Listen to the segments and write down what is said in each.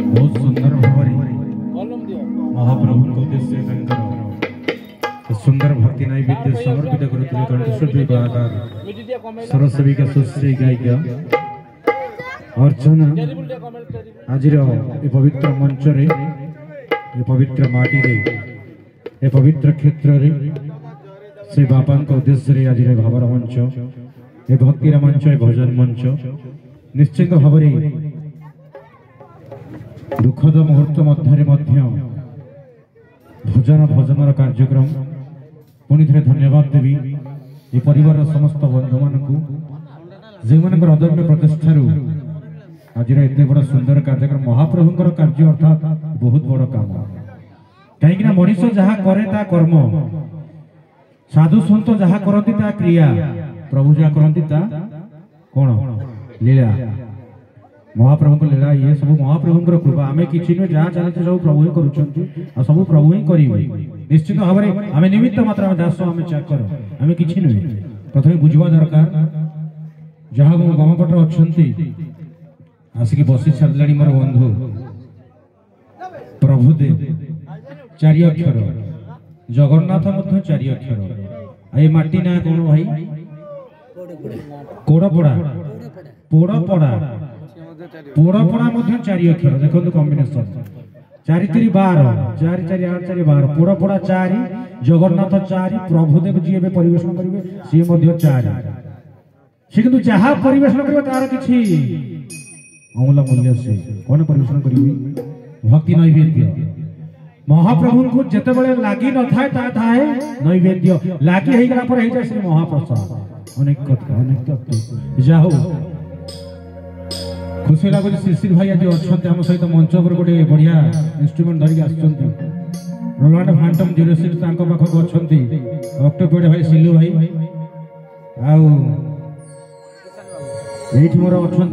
बहुत सुंदर भाव महाप्रभु को उद्देश्य सुंदर भक्ति नैवेद्य समर्पित करुले कंठस्वरी कलाकार सरस्वती का सुश्री गायिका अर्चना आज ये पवित्र मंच रे ये पवित्र माटी रे ये पवित्र क्षेत्र रे से बापा उद्देश्य आज भावर मंच ये भक्तिर मंच ये भजन मंच निश्चित भाव दुखद मुहूर्त मध्य भजन भजनर कार्यक्रम पुणी थे धन्यवाद देवी ये परिवार समस्त बंधु मान जो अदम्य प्रचेषार आज एत बड़ सुंदर कार्यक्रम महाप्रभुंर कार्य अर्थात बहुत बड़ काम कहीं मनीष जहाँ करे ता कर्म साधु सन्त जहाँ करती ता क्रिया प्रभु जहाँ करती ता कौन लीला महाप्रभु लीला ये सब महाप्रभु कृपा आम कि जहाँ चलते सब प्रभु ही कर सब प्रभु ही करेंगे निश्चित भाव में आम निमित्त मात्र दास आम चाकर आम कि प्रथम बुझा दरकार जहाँ गमपटे अच्छा आसिक बसी सारा मोर बंधु प्रभुदेव चारि अक्षर जगन्नाथ चारि अक्षर ये माटी ना कौन भाई कोड़पड़ा पोड़पड़ा पोड़पड़ा चारि अक्षर देखो कॉम्बिनेशन 4 3 12 4 4 8 4 12 पोड़पड़ा 4 जगन्नाथ 4 प्रभुदेव जी ए परिवेशन करेंगे सी 4 से किंतु जहाँ परिवेशन करेंगे तार किछि अमूल्य मूल्य से कौन परिवेशन करेंगे भक्ति नैवेद्य महाप्रभु को जिते बड़े लगी न थाए नैवेद्य लगी हो गला पर श्री महाप्रसाद अनेक कथा अनेक जा हो खुशी लगुच शिशिर भाई आज अच्छा आम सहित मंच पर गोटे बढ़िया इंस्ट्रूमेंट धरिक रोलांड फांटम 06 पाखक अच्छा अक्टोपेड भाई सिलू भाई आठ मोर अच्छा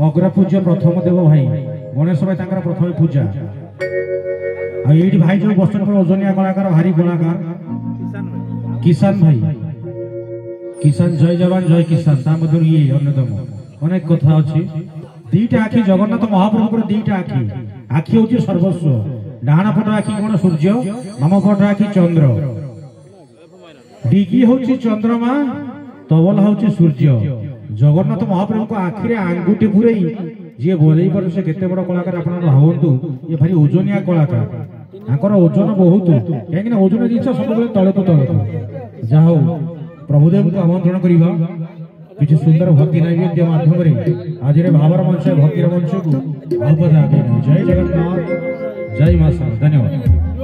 अग्रपूज्य प्रथम देव भाई गणेश भाई प्रथम पूजा ये भाई जो बस ओजनिया कलाकार भारी कलाकार किसान भाई किसान जय जवान जय किसान ये अन्यतम अनेक कथा अच्छी दीटा आखि जगन्नाथ महाप्रभु दीटा आखि आखि हूँ सर्वस्व डाण पट आखि कौन सूर्य बाम पट आखि चंद्र डिगी हूँ चंद्रमा तबला हूँ सूर्य जगन्नाथ महाप्रभु को आखिरे आंगुठी पूरे जी बोले पर से केते बड़ कलाकार आप भावतु ये भारी ओजनिया कलाकार ओजन बहुत कहीं ओजन जिन सब तले तो तले जा प्रभुदेव को आमंत्रण करवा किसी सुंदर भक्ति नैवेद्य माध्यम आज भावर मंच भक्तिर मंच को जय जगन्नाथ जय मां धन्यवाद।